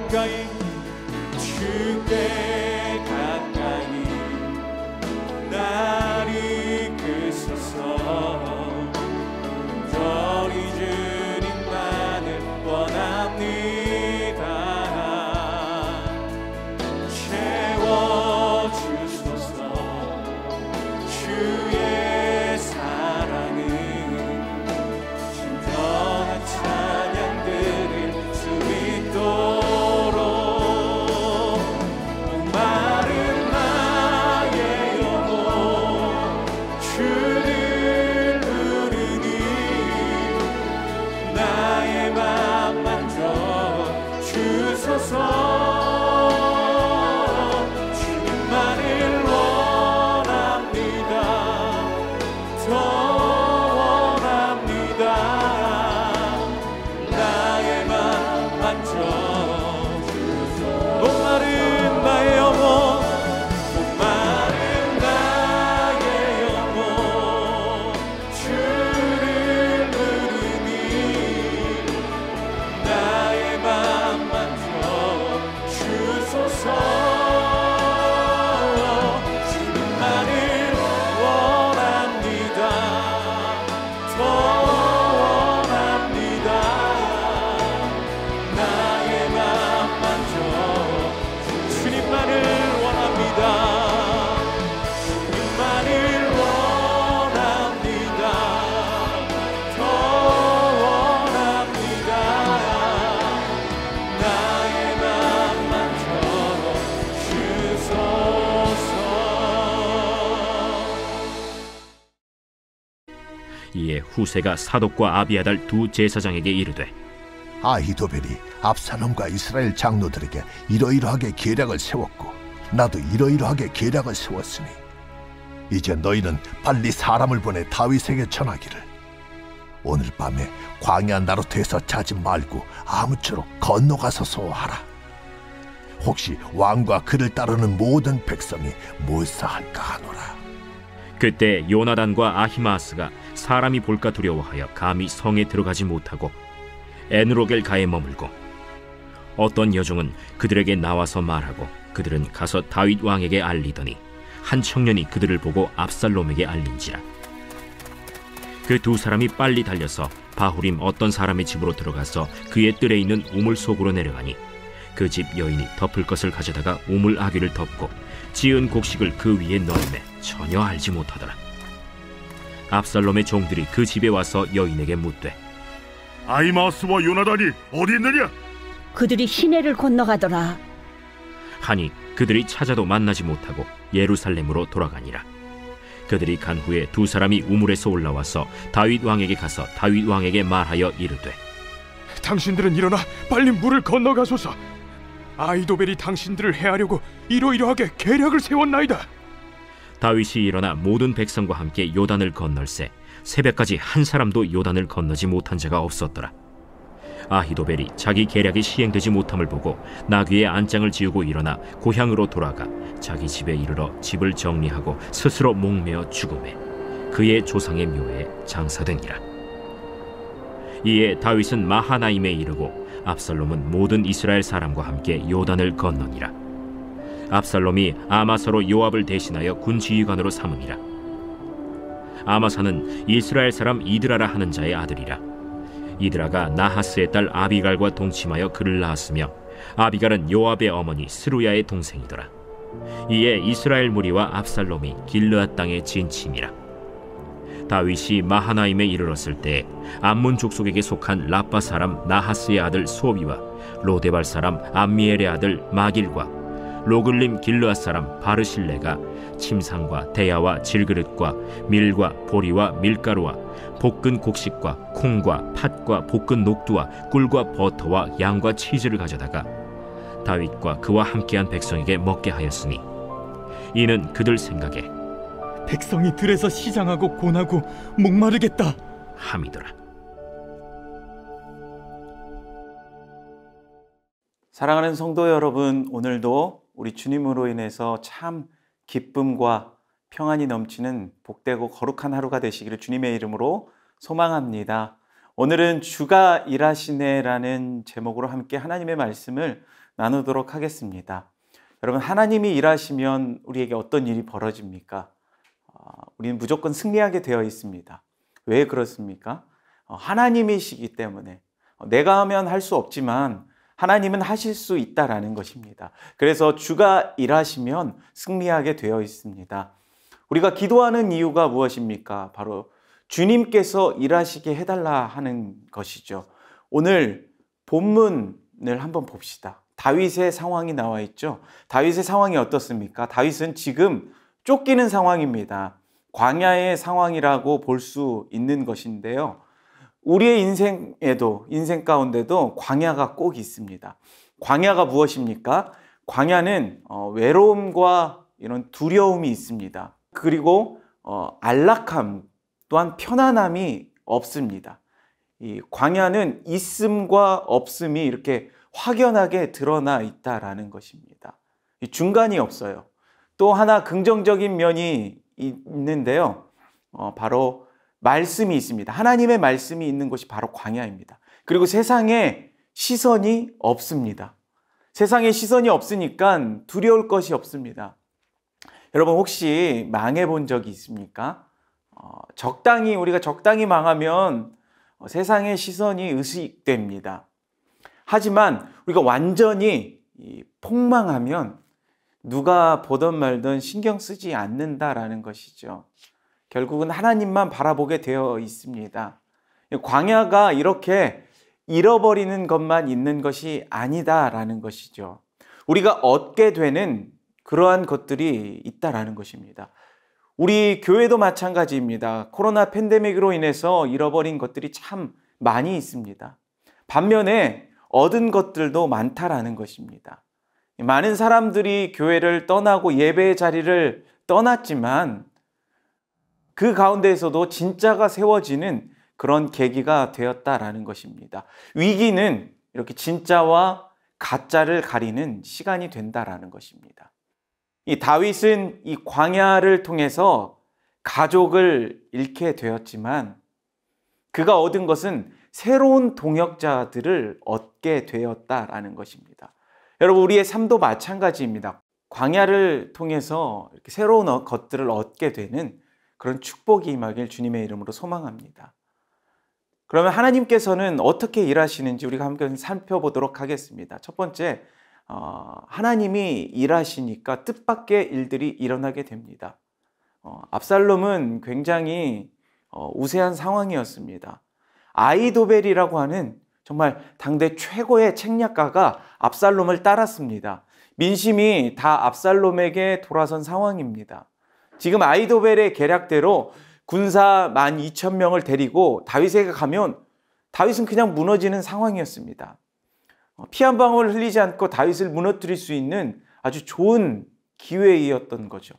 가까이 주께 가까이 날 이끄소서. 저리 주님만을 원합니다. 채워주소서. 주의 사랑은 신선한 찬양들을 주 있도록. 목마른 나의 영혼 주를 부르니 나의 맘 만져 주소서. 주님만을 원합니다. 더 원합니다. 나의 맘 만져 주소서. 목마른 나의 영혼 목마른 나의 영혼 주를 부르니 나의 맘 만져 주소서. 주님만을 원합니다. 더 원합니다. 나의 맘 만져 주님만을 원합니다. 주님만을 원합니다. 더 원합니다. 나의 맘 만져 주소서. 이에 후세가 사독과 아비아달 두 제사장에게 이르되 아히도벨이 압살롬과 이스라엘 장로들에게 이러이러하게 계략을 세웠고 나도 이러이러하게 계략을 세웠으니 이제 너희는 빨리 사람을 보내 다윗에게 전하기를 오늘 밤에 광야 나루트에서 자지 말고 아무쪼록 건너가소서 하라. 혹시 왕과 그를 따르는 모든 백성이 몰사할까 하노라. 그때 요나단과 아히마아스가 사람이 볼까 두려워하여 감히 성에 들어가지 못하고 에누로겔 가에 머물고 어떤 여종은 그들에게 나와서 말하고 그들은 가서 다윗 왕에게 알리더니 한 청년이 그들을 보고 압살롬에게 알린지라. 그 두 사람이 빨리 달려서 바후림 어떤 사람의 집으로 들어가서 그의 뜰에 있는 우물 속으로 내려가니 그 집 여인이 덮을 것을 가져다가 우물 아귀를 덮고 지은 곡식을 그 위에 넣음에 전혀 알지 못하더라. 압살롬의 종들이 그 집에 와서 여인에게 묻되 아히마아스와 요나단이 어디 있느냐? 그들이 시내를 건너가더라. 하니 그들이 찾아도 만나지 못하고 예루살렘으로 돌아가니라. 그들이 간 후에 두 사람이 우물에서 올라와서 다윗 왕에게 가서 다윗 왕에게 말하여 이르되 당신들은 일어나 빨리 물을 건너가소서. 아히도벨이 당신들을 해하려고 이러이러하게 계략을 세웠나이다. 다윗이 일어나 모든 백성과 함께 요단을 건널새 새벽까지 한 사람도 요단을 건너지 못한 자가 없었더라. 아히도벨이 자기 계략이 시행되지 못함을 보고 나귀의 안장을 지우고 일어나 고향으로 돌아가 자기 집에 이르러 집을 정리하고 스스로 목매어 죽음에 그의 조상의 묘에 장사되니라. 이에 다윗은 마하나임에 이르고 압살롬은 모든 이스라엘 사람과 함께 요단을 건너니라. 압살롬이 아마사로 요압을 대신하여 군지휘관으로 삼으니라. 아마사는 이스라엘 사람 이드라라 하는 자의 아들이라. 이드라가 나하스의 딸 아비갈과 동침하여 그를 낳았으며 아비갈은 요압의 어머니 스루야의 동생이더라. 이에 이스라엘 무리와 압살롬이 길르앗 땅에 진침이라. 다윗이 마하나임에 이르렀을 때 암몬 족속에게 속한 라빠 사람 나하스의 아들 소비와 로데발 사람 암미엘의 아들 마길과 로글림 길르앗 사람 바르실레가 침상과 대야와 질그릇과 밀과 보리와 밀가루와 볶은 곡식과 콩과 팥과 볶은 녹두와 꿀과 버터와 양과 치즈를 가져다가 다윗과 그와 함께한 백성에게 먹게 하였으니 이는 그들 생각에 백성이 들에서 시장하고 곤하고 목마르겠다 함이더라. 사랑하는 성도 여러분, 오늘도 우리 주님으로 인해서 참 기쁨과 평안이 넘치는 복되고 거룩한 하루가 되시기를 주님의 이름으로 소망합니다. 오늘은 주가 일하시네라는 제목으로 함께 하나님의 말씀을 나누도록 하겠습니다. 여러분, 하나님이 일하시면 우리에게 어떤 일이 벌어집니까? 우리는 무조건 승리하게 되어 있습니다. 왜 그렇습니까? 하나님이시기 때문에. 내가 하면 할 수 없지만 하나님은 하실 수 있다라는 것입니다. 그래서 주가 일하시면 승리하게 되어 있습니다. 우리가 기도하는 이유가 무엇입니까? 바로 주님께서 일하시게 해달라 하는 것이죠. 오늘 본문을 한번 봅시다. 다윗의 상황이 나와 있죠. 다윗의 상황이 어떻습니까? 다윗은 지금 쫓기는 상황입니다. 광야의 상황이라고 볼 수 있는 것인데요. 우리의 인생 가운데도 광야가 꼭 있습니다. 광야가 무엇입니까? 광야는 외로움과 이런 두려움이 있습니다. 그리고 안락함 또한 편안함이 없습니다. 이 광야는 있음과 없음이 이렇게 확연하게 드러나 있다라는 것입니다. 중간이 없어요. 또 하나 긍정적인 면이 있는데요. 바로 말씀이 있습니다. 하나님의 말씀이 있는 곳이 바로 광야입니다. 그리고 세상에 시선이 없습니다. 세상에 시선이 없으니까 두려울 것이 없습니다. 여러분, 혹시 망해 본 적이 있습니까? 우리가 적당히 망하면 세상의 시선이 의식됩니다. 하지만 우리가 완전히 폭망하면 누가 보던 말던 신경 쓰지 않는다라는 것이죠. 결국은 하나님만 바라보게 되어 있습니다. 광야가 이렇게 잃어버리는 것만 있는 것이 아니다라는 것이죠. 우리가 얻게 되는 그러한 것들이 있다라는 것입니다. 우리 교회도 마찬가지입니다. 코로나 팬데믹으로 인해서 잃어버린 것들이 참 많이 있습니다. 반면에 얻은 것들도 많다라는 것입니다. 많은 사람들이 교회를 떠나고 예배의 자리를 떠났지만 그 가운데에서도 진짜가 세워지는 그런 계기가 되었다라는 것입니다. 위기는 이렇게 진짜와 가짜를 가리는 시간이 된다라는 것입니다. 이 다윗은 이 광야를 통해서 가족을 잃게 되었지만 그가 얻은 것은 새로운 동역자들을 얻게 되었다라는 것입니다. 여러분, 우리의 삶도 마찬가지입니다. 광야를 통해서 이렇게 새로운 것들을 얻게 되는 그런 축복이 임하길 주님의 이름으로 소망합니다. 그러면 하나님께서는 어떻게 일하시는지 우리가 함께 살펴보도록 하겠습니다. 첫 번째, 하나님이 일하시니까 뜻밖의 일들이 일어나게 됩니다. 압살롬은 굉장히 우세한 상황이었습니다. 아히도벨이라고 하는 정말 당대 최고의 책략가가 압살롬을 따랐습니다. 민심이 다 압살롬에게 돌아선 상황입니다. 지금 아히도벨의 계략대로 군사 12,000명을 데리고 다윗에게 가면 다윗은 그냥 무너지는 상황이었습니다. 피 한 방울 흘리지 않고 다윗을 무너뜨릴 수 있는 아주 좋은 기회이었던 거죠.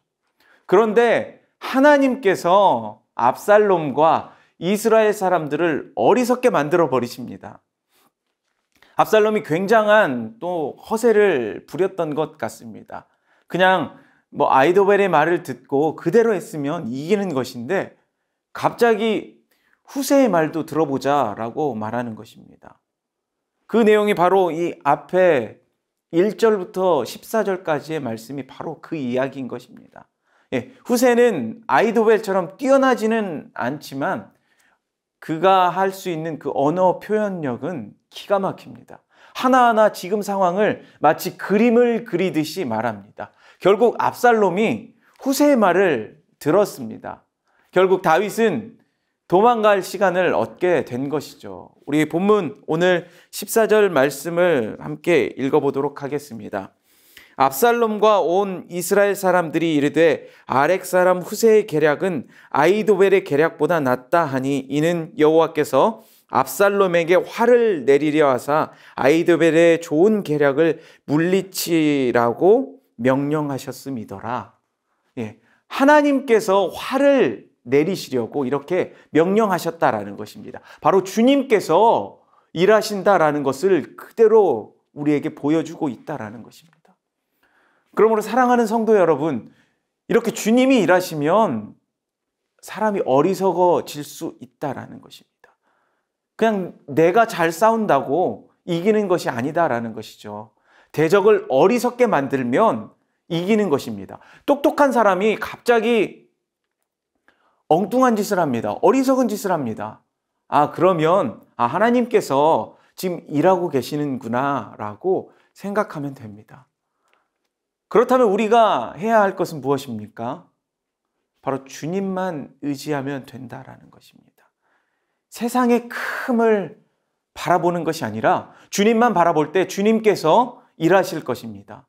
그런데 하나님께서 압살롬과 이스라엘 사람들을 어리석게 만들어 버리십니다. 압살롬이 굉장한 또 허세를 부렸던 것 같습니다. 그냥 아히도벨의 말을 듣고 그대로 했으면 이기는 것인데 갑자기 후세의 말도 들어보자라고 말하는 것입니다. 그 내용이 바로 이 앞에 1절부터 14절까지의 말씀이 바로 그 이야기인 것입니다. 후세는 아히도벨처럼 뛰어나지는 않지만 그가 할 수 있는 그 언어 표현력은 기가 막힙니다. 하나하나 지금 상황을 마치 그림을 그리듯이 말합니다. 결국 압살롬이 후세의 말을 들었습니다. 결국 다윗은 도망갈 시간을 얻게 된 것이죠. 우리 본문 오늘 14절 말씀을 함께 읽어보도록 하겠습니다. 압살롬과 온 이스라엘 사람들이 이르되 아렉 사람 후세의 계략은 아히도벨의 계략보다 낫다 하니 이는 여호와께서 압살롬에게 화를 내리려 하사 아히도벨의 좋은 계략을 물리치라고 명령하셨음이더라. 하나님께서 화를 내리시려고 이렇게 명령하셨다라는 것입니다. 바로 주님께서 일하신다라는 것을 그대로 우리에게 보여주고 있다라는 것입니다. 그러므로 사랑하는 성도 여러분, 이렇게 주님이 일하시면 사람이 어리석어질 수 있다라는 것입니다. 그냥 내가 잘 싸운다고 이기는 것이 아니다라는 것이죠. 대적을 어리석게 만들면 이기는 것입니다. 똑똑한 사람이 갑자기 엉뚱한 짓을 합니다. 어리석은 짓을 합니다. 그러면 하나님께서 지금 일하고 계시는구나 라고 생각하면 됩니다. 그렇다면 우리가 해야 할 것은 무엇입니까? 바로 주님만 의지하면 된다라는 것입니다. 세상의 큼을 바라보는 것이 아니라 주님만 바라볼 때 주님께서 일하실 것입니다.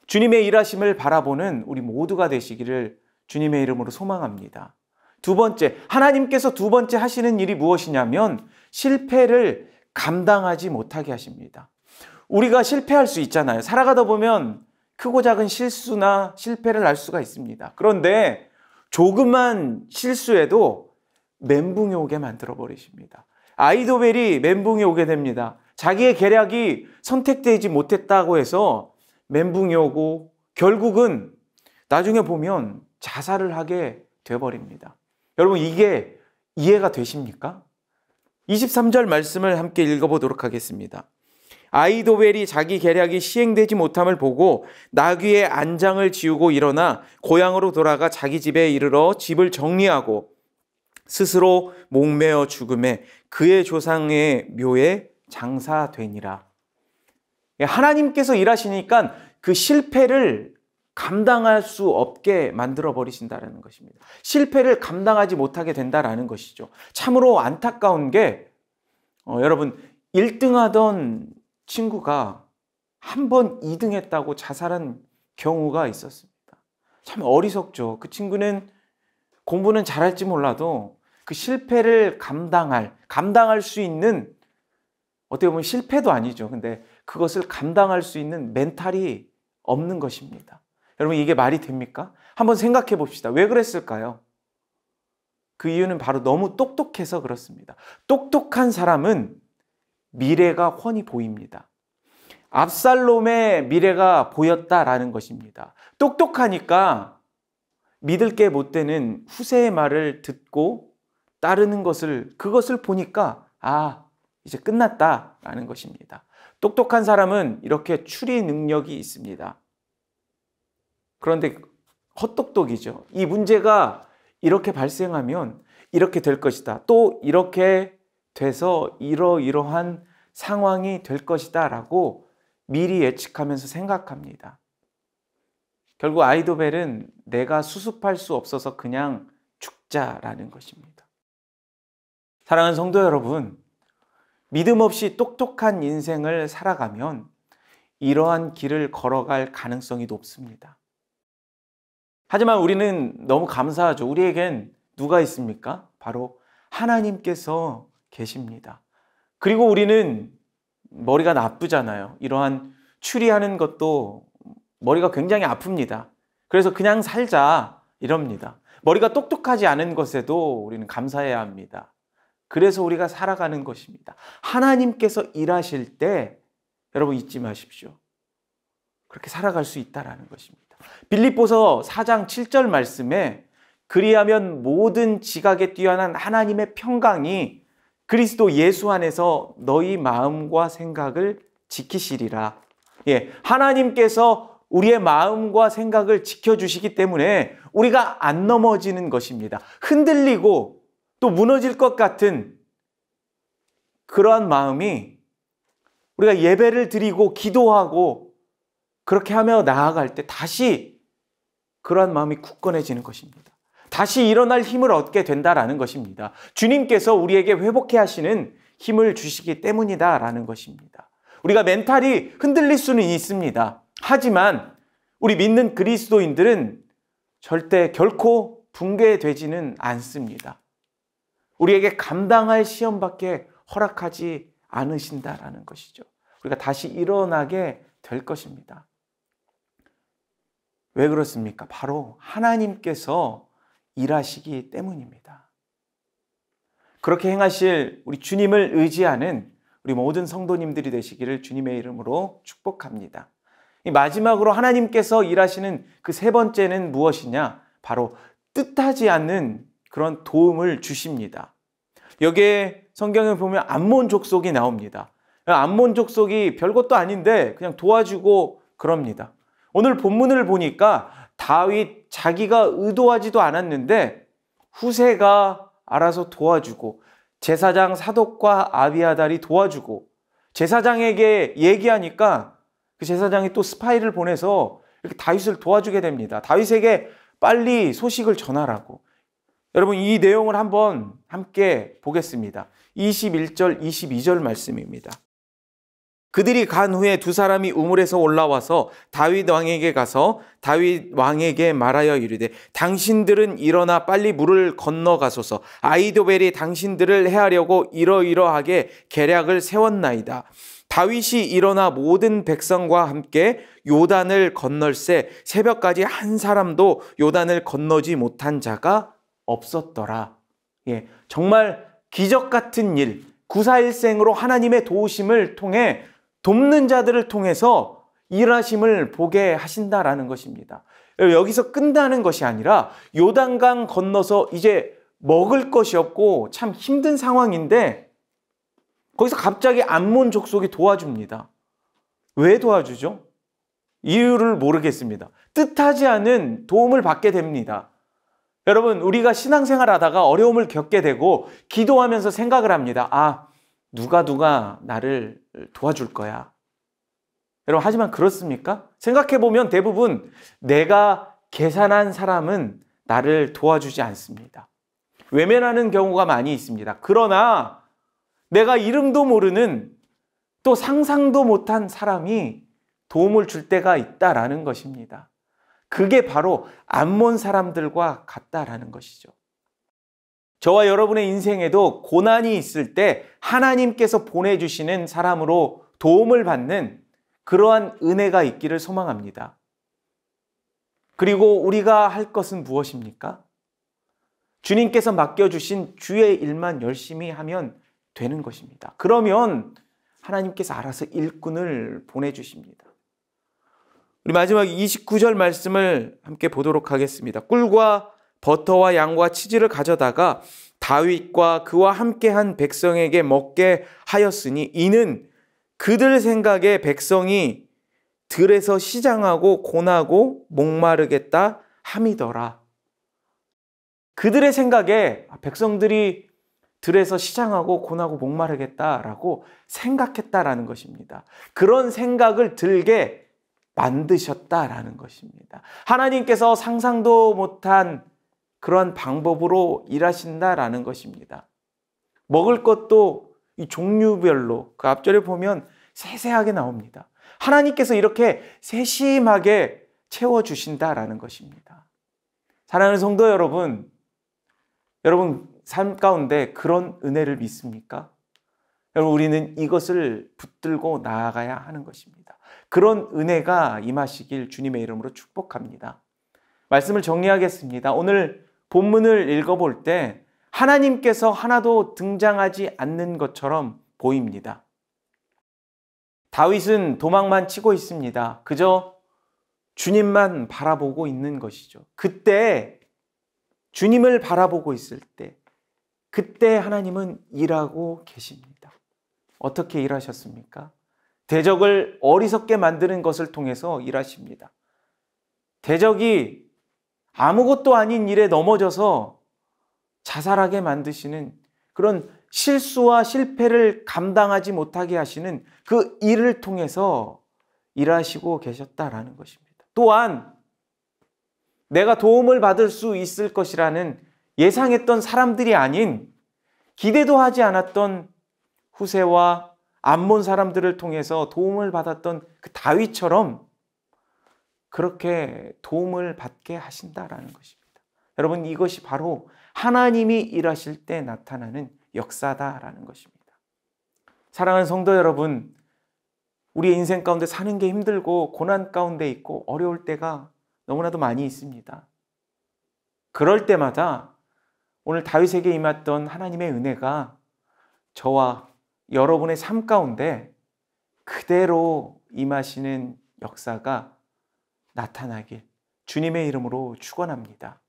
주님의 일하심을 바라보는 우리 모두가 되시기를 주님의 이름으로 소망합니다. 두 번째, 하나님께서 두 번째 하시는 일이 무엇이냐면 실패를 감당하지 못하게 하십니다. 우리가 실패할 수 있잖아요. 살아가다 보면 크고 작은 실수나 실패를 할 수가 있습니다. 그런데 조그만 실수에도 멘붕이 오게 만들어 버리십니다. 아히도벨이 멘붕이 오게 됩니다. 자기의 계략이 선택되지 못했다고 해서 멘붕이 오고 결국은 나중에 보면 자살을 하게 되어버립니다. 여러분, 이게 이해가 되십니까? 23절 말씀을 함께 읽어보도록 하겠습니다. 아히도벨이 자기 계략이 시행되지 못함을 보고 나귀의 안장을 지우고 일어나 고향으로 돌아가 자기 집에 이르러 집을 정리하고 스스로 목매어 죽음에 그의 조상의 묘에 장사되니라. 하나님께서 일하시니까 그 실패를 감당할 수 없게 만들어 버리신다는 것입니다. 실패를 감당하지 못하게 된다는 것이죠. 참으로 안타까운 게 여러분 1등 하던 친구가 한 번 2등 했다고 자살한 경우가 있었습니다. 참 어리석죠. 그 친구는 공부는 잘할지 몰라도 그 실패를 감당할 수 있는, 어떻게 보면 실패도 아니죠. 근데 그것을 감당할 수 있는 멘탈이 없는 것입니다. 여러분, 이게 말이 됩니까? 한번 생각해 봅시다. 왜 그랬을까요? 그 이유는 바로 너무 똑똑해서 그렇습니다. 똑똑한 사람은 미래가 훤히 보입니다. 압살롬의 미래가 보였다라는 것입니다. 똑똑하니까 믿을 게 못 되는 후세의 말을 듣고 따르는 그것을 보니까 이제 끝났다라는 것입니다. 똑똑한 사람은 이렇게 추리 능력이 있습니다. 그런데 헛똑똑이죠. 이 문제가 이렇게 발생하면 이렇게 될 것이다. 또 이렇게 돼서 이러이러한 상황이 될 것이다 라고 미리 예측하면서 생각합니다. 결국 아히도벨은 내가 수습할 수 없어서 그냥 죽자라는 것입니다. 사랑하는 성도 여러분, 믿음 없이 똑똑한 인생을 살아가면 이러한 길을 걸어갈 가능성이 높습니다. 하지만 우리는 너무 감사하죠. 우리에겐 누가 있습니까? 바로 하나님께서 계십니다. 그리고 우리는 머리가 나쁘잖아요. 이러한 추리하는 것도 머리가 굉장히 아픕니다. 그래서 그냥 살자 이럽니다. 머리가 똑똑하지 않은 것에도 우리는 감사해야 합니다. 그래서 우리가 살아가는 것입니다. 하나님께서 일하실 때 여러분 잊지 마십시오. 그렇게 살아갈 수 있다는 것입니다. 빌립보서 4장 7절 말씀에 그리하면 모든 지각에 뛰어난 하나님의 평강이 그리스도 예수 안에서 너희 마음과 생각을 지키시리라. 하나님께서 우리의 마음과 생각을 지켜주시기 때문에 우리가 안 넘어지는 것입니다. 흔들리고 또 무너질 것 같은 그러한 마음이 우리가 예배를 드리고 기도하고 그렇게 하며 나아갈 때 다시 그러한 마음이 굳건해지는 것입니다. 다시 일어날 힘을 얻게 된다라는 것입니다. 주님께서 우리에게 회복해 하시는 힘을 주시기 때문이다라는 것입니다. 우리가 멘탈이 흔들릴 수는 있습니다. 하지만 우리 믿는 그리스도인들은 절대 결코 붕괴되지는 않습니다. 우리에게 감당할 시험밖에 허락하지 않으신다라는 것이죠. 우리가 다시 일어나게 될 것입니다. 왜 그렇습니까? 바로 하나님께서 일하시기 때문입니다. 그렇게 행하실 우리 주님을 의지하는 우리 모든 성도님들이 되시기를 주님의 이름으로 축복합니다. 마지막으로 하나님께서 일하시는 그 세 번째는 무엇이냐? 바로 뜻하지 않는 그런 도움을 주십니다. 여기에 성경에 보면 암몬 족속이 나옵니다. 암몬 족속이 별것도 아닌데 그냥 도와주고 그럽니다. 오늘 본문을 보니까 다윗 자기가 의도하지도 않았는데 후세가 알아서 도와주고 제사장 사독과 아비아달이 도와주고 제사장에게 얘기하니까 그 제사장이 또 스파이를 보내서 이렇게 다윗을 도와주게 됩니다. 다윗에게 빨리 소식을 전하라고. 여러분, 이 내용을 한번 함께 보겠습니다. 21절, 22절 말씀입니다. 그들이 간 후에 두 사람이 우물에서 올라와서 다윗 왕에게 가서 다윗 왕에게 말하여 이르되 당신들은 일어나 빨리 물을 건너가소서. 아히도벨이 당신들을 해하려고 이러이러하게 계략을 세웠나이다. 다윗이 일어나 모든 백성과 함께 요단을 건널새 새벽까지 한 사람도 요단을 건너지 못한 자가 없었더라. 예, 정말 기적 같은 일, 구사일생으로 하나님의 도우심을 통해 돕는 자들을 통해서 일하심을 보게 하신다라는 것입니다. 여기서 끝나는 것이 아니라 요단강 건너서 이제 먹을 것이 없고 참 힘든 상황인데 거기서 갑자기 암몬 족속이 도와줍니다. 왜 도와주죠? 이유를 모르겠습니다. 뜻하지 않은 도움을 받게 됩니다. 여러분, 우리가 신앙생활 하다가 어려움을 겪게 되고 기도하면서 생각을 합니다. 아, 누가 나를 도와줄 거야. 여러분, 하지만 그렇습니까? 생각해보면 대부분 내가 계산한 사람은 나를 도와주지 않습니다. 외면하는 경우가 많이 있습니다. 그러나 내가 이름도 모르는 또 상상도 못한 사람이 도움을 줄 때가 있다라는 것입니다. 그게 바로 암몬 사람들과 같다라는 것이죠. 저와 여러분의 인생에도 고난이 있을 때 하나님께서 보내주시는 사람으로 도움을 받는 그러한 은혜가 있기를 소망합니다. 그리고 우리가 할 것은 무엇입니까? 주님께서 맡겨주신 주의 일만 열심히 하면 되는 것입니다. 그러면 하나님께서 알아서 일꾼을 보내주십니다. 우리 마지막 29절 말씀을 함께 보도록 하겠습니다. 꿀과 버터와 양과 치즈를 가져다가 다윗과 그와 함께한 백성에게 먹게 하였으니 이는 그들 생각에 백성이 들에서 시장하고 고나고 목마르겠다 함이더라. 그들의 생각에 백성들이 들에서 시장하고 고나고 목마르겠다라고 생각했다라는 것입니다. 그런 생각을 들게 만드셨다라는 것입니다. 하나님께서 상상도 못한 그런 방법으로 일하신다라는 것입니다. 먹을 것도 이 종류별로 그 앞절에 보면 세세하게 나옵니다. 하나님께서 이렇게 세심하게 채워주신다라는 것입니다. 사랑하는 성도 여러분, 여러분 삶 가운데 그런 은혜를 믿습니까? 여러분, 우리는 이것을 붙들고 나아가야 하는 것입니다. 그런 은혜가 임하시길 주님의 이름으로 축복합니다. 말씀을 정리하겠습니다. 오늘 본문을 읽어볼 때 하나님께서 하나도 등장하지 않는 것처럼 보입니다. 다윗은 도망만 치고 있습니다. 그저 주님만 바라보고 있는 것이죠. 그때 주님을 바라보고 있을 때 그때 하나님은 일하고 계십니다. 어떻게 일하셨습니까? 대적을 어리석게 만드는 것을 통해서 일하십니다. 대적이 아무것도 아닌 일에 넘어져서 자살하게 만드시는 그런 실수와 실패를 감당하지 못하게 하시는 그 일을 통해서 일하시고 계셨다라는 것입니다. 또한 내가 도움을 받을 수 있을 것이라는 예상했던 사람들이 아닌 기대도 하지 않았던 후세와 암몬 사람들을 통해서 도움을 받았던 그 다윗처럼 그렇게 도움을 받게 하신다라는 것입니다. 여러분, 이것이 바로 하나님이 일하실 때 나타나는 역사다라는 것입니다. 사랑하는 성도 여러분, 우리의 인생 가운데 사는 게 힘들고 고난 가운데 있고 어려울 때가 너무나도 많이 있습니다. 그럴 때마다 오늘 다윗에게 임했던 하나님의 은혜가 저와 여러분의 삶 가운데 그대로 임하시는 역사가 나타나길 주님의 이름으로 축원합니다.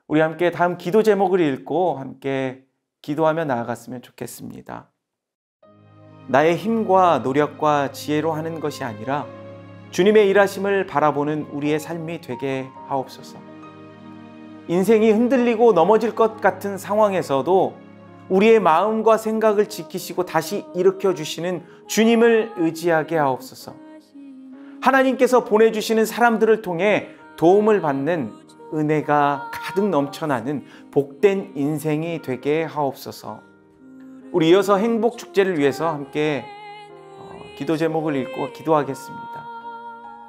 우리 함께 다음 기도 제목을 읽고 함께 기도하며 나아갔으면 좋겠습니다. 나의 힘과 노력과 지혜로 하는 것이 아니라 주님의 일하심을 바라보는 우리의 삶이 되게 하옵소서. 인생이 흔들리고 넘어질 것 같은 상황에서도 우리의 마음과 생각을 지키시고 다시 일으켜 주시는 주님을 의지하게 하옵소서. 하나님께서 보내주시는 사람들을 통해 도움을 받는 은혜가 가득 넘쳐나는 복된 인생이 되게 하옵소서. 우리 이어서 행복축제를 위해서 함께 기도 제목을 읽고 기도하겠습니다.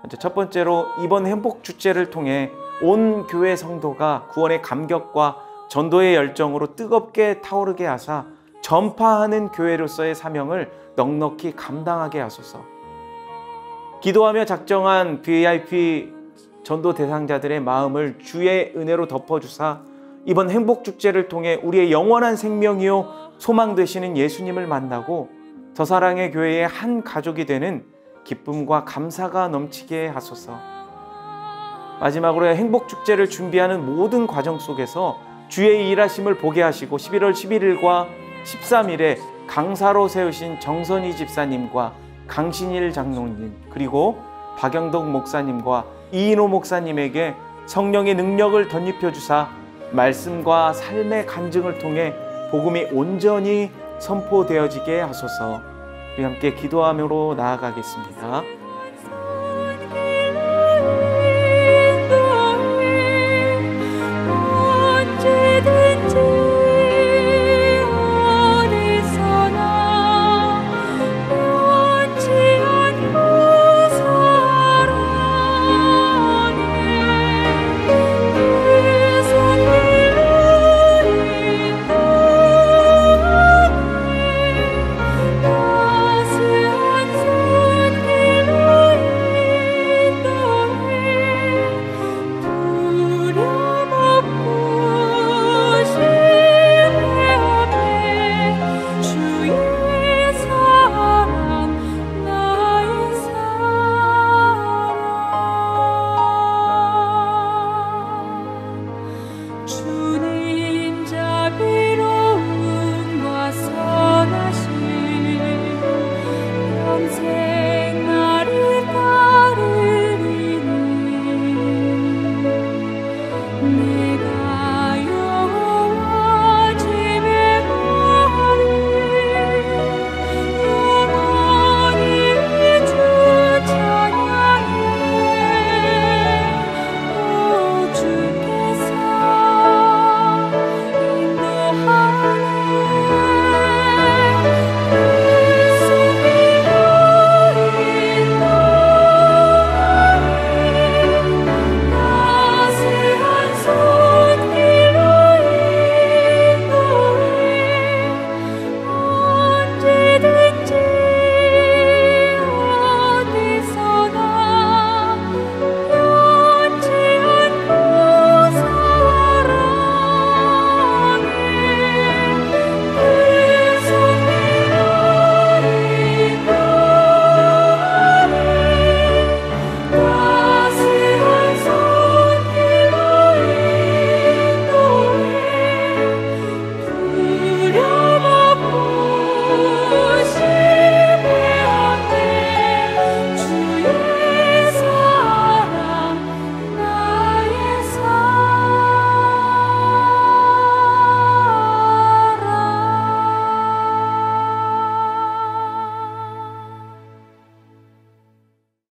먼저 첫 번째로 이번 행복축제를 통해 온 교회 성도가 구원의 감격과 전도의 열정으로 뜨겁게 타오르게 하사 전파하는 교회로서의 사명을 넉넉히 감당하게 하소서. 기도하며 작정한 VIP 전도 대상자들의 마음을 주의 은혜로 덮어주사 이번 행복축제를 통해 우리의 영원한 생명이요 소망 되시는 예수님을 만나고 더 사랑의 교회의 한 가족이 되는 기쁨과 감사가 넘치게 하소서. 마지막으로 행복축제를 준비하는 모든 과정 속에서 주의 일하심을 보게 하시고 11월 11일과 13일에 강사로 세우신 정선희 집사님과 강신일 장로님, 그리고 박영덕 목사님과 이인호 목사님에게 성령의 능력을 덧입혀 주사 말씀과 삶의 간증을 통해 복음이 온전히 선포되어지게 하소서. 우리 함께 기도하며 나아가겠습니다.